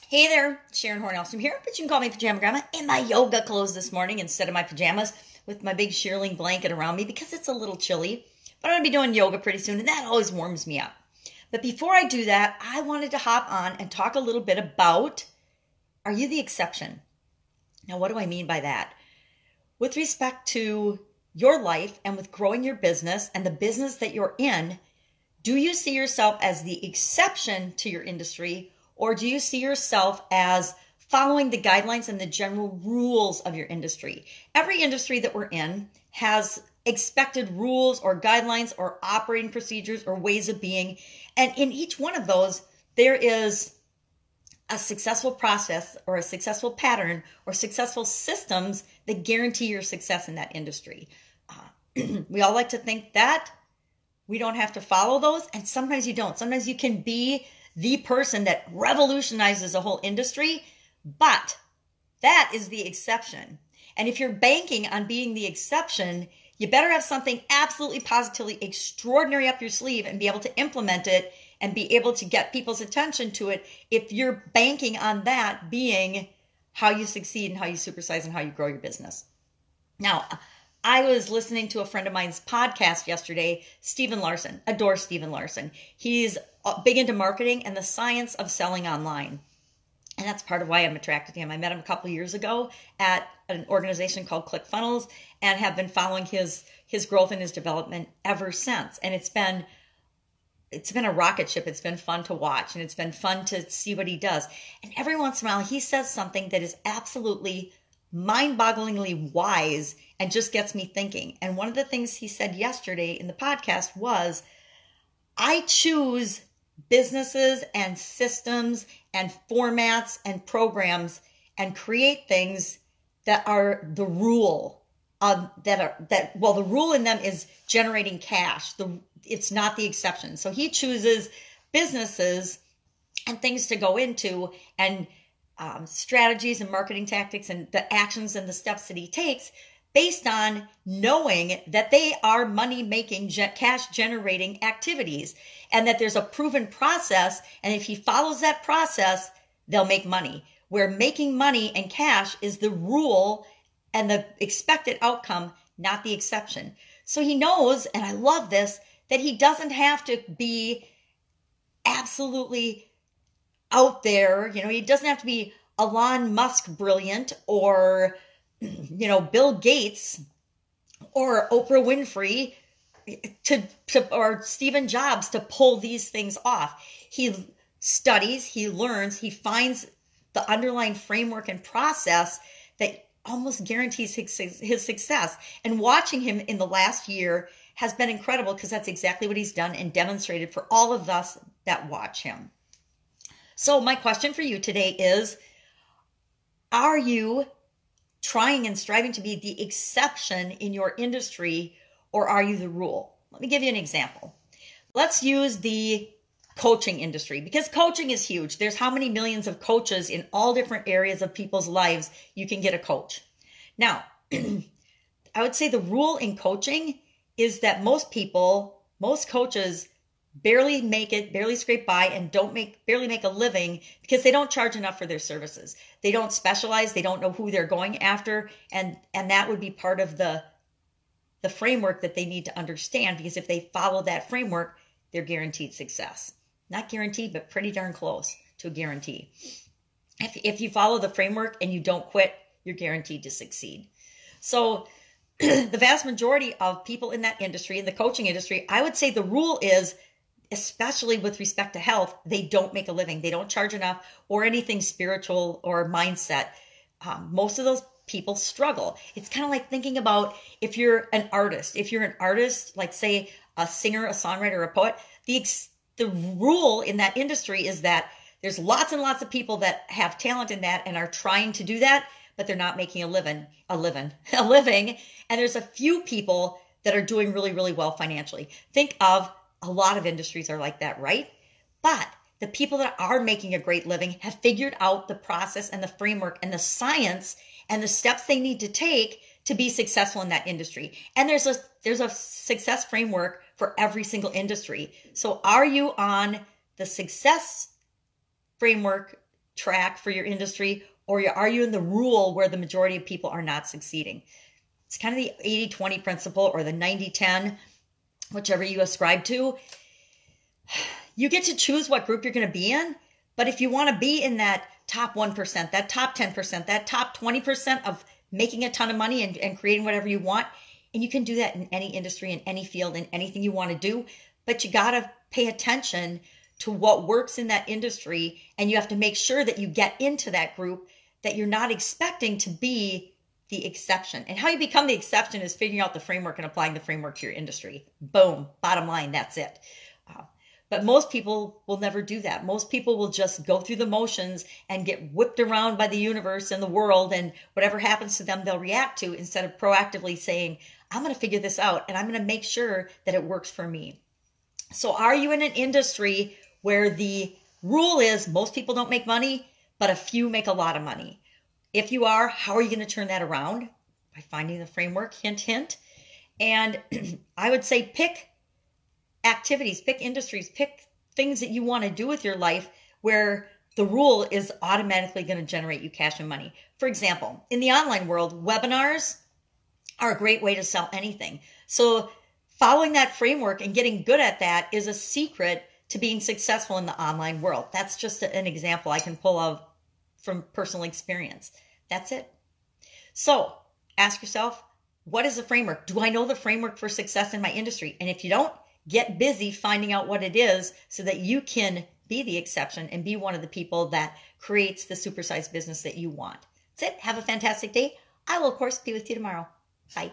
Hey there, Sharon Horne-Ellstrom here, but you can call me Pajama Grandma in my yoga clothes this morning instead of my pajamas with my big shearling blanket around me because it's a little chilly. But I'm going to be doing yoga pretty soon, and that always warms me up. But before I do that, I wanted to hop on and talk a little bit about, are you the exception? Now, what do I mean by that? With respect to your life and with growing your business and the business that you're in, do you see yourself as the exception to your industry, or do you see yourself as following the guidelines and the general rules of your industry? Every industry that we're in has expected rules or guidelines or operating procedures or ways of being. And in each one of those, there is a successful process or a successful pattern or successful systems that guarantee your success in that industry. We all like to think that we don't have to follow those, and sometimes you don't. Sometimes you can be the person that revolutionizes a whole industry, but that is the exception. And if you're banking on being the exception, you better have something absolutely positively extraordinary up your sleeve and be able to implement it and be able to get people's attention to it if you're banking on that being how you succeed and how you supersize and how you grow your business. Now, I was listening to a friend of mine's podcast yesterday, Stephen Larson. Adore Stephen Larson. He's big into marketing and the science of selling online. And that's part of why I'm attracted to him. I met him a couple years ago at an organization called ClickFunnels and have been following his growth and his development ever since. And it's been a rocket ship. It's been fun to watch, and it's been fun to see what he does. And every once in a while, he says something that is absolutely mind-bogglingly wise and just gets me thinking. And one of the things he said yesterday in the podcast was, I choose businesses and systems and formats and programs and create things that are the rule. The rule in them is generating cash. It's not the exception. So he chooses businesses and things to go into and strategies and marketing tactics and the actions and the steps that he takes based on knowing that they are money-making, cash-generating activities and that there's a proven process. And if he follows that process, they'll make money. Where making money and cash is the rule and the expected outcome, not the exception. So he knows, and I love this, that he doesn't have to be absolutely out there. He doesn't have to be Elon Musk brilliant or, Bill Gates or Oprah Winfrey or Stephen Jobs to pull these things off. He studies, he learns, he finds the underlying framework and process that almost guarantees his success. And watching him in the last year has been incredible because that's exactly what he's done and demonstrated for all of us that watch him. So my question for you today is, are you trying and striving to be the exception in your industry, or are you the rule? Let me give you an example. Let's use the coaching industry because coaching is huge. There's how many millions of coaches in all different areas of people's lives you can get a coach. Now, I would say the rule in coaching is that most coaches barely make it, barely scrape by, and barely make a living because they don't charge enough for their services. They don't specialize. They don't know who they're going after. And that would be part of the framework that they need to understand, because if they follow that framework, they're guaranteed success. Not guaranteed, but pretty darn close to a guarantee. If you follow the framework and you don't quit, you're guaranteed to succeed. So the vast majority of people in that industry, in the coaching industry, I would say the rule is, especially with respect to health, they don't make a living. They don't charge enough or anything spiritual or mindset. Most of those people struggle. It's kind of like thinking about if you're an artist, like say a singer, a songwriter, a poet, the rule in that industry is that there's lots and lots of people that have talent in that and are trying to do that, but they're not making a living. And there's a few people that are doing really, really well financially. Think of a lot of industries are like that, right? But the people that are making a great living have figured out the process and the framework and the science and the steps they need to take to be successful in that industry. And there's a success framework for every single industry. So are you on the success framework track for your industry, or are you in the rule where the majority of people are not succeeding? It's kind of the 80-20 principle, or the 90-10, whichever you ascribe to. You get to choose what group you're going to be in, but if you want to be in that top 1%, that top 10%, that top 20% of making a ton of money and creating whatever you want, and you can do that in any industry, in any field, in anything you want to do, but you got to pay attention to what works in that industry, and you have to make sure that you get into that group, that you're not expecting to be the exception. And how you become the exception is figuring out the framework and applying the framework to your industry. Boom, bottom line, that's it. But most people will never do that. Most people will just go through the motions and get whipped around by the universe and the world, and whatever happens to them, they'll react to, instead of proactively saying, I'm going to figure this out and I'm going to make sure that it works for me. So are you in an industry where the rule is most people don't make money, but a few make a lot of money? If you are, how are you going to turn that around? By finding the framework, hint, hint. And I would say pick activities, pick industries, pick things that you want to do with your life where the rule is automatically going to generate you cash and money. For example, in the online world, webinars are a great way to sell anything. So following that framework and getting good at that is a secret to being successful in the online world. That's just an example I can pull out from personal experience. That's it. So ask yourself, what is the framework? Do I know the framework for success in my industry? And if you don't, get busy finding out what it is so that you can be the exception and be one of the people that creates the supersized business that you want. That's it. Have a fantastic day. I will, of course, be with you tomorrow. Bye.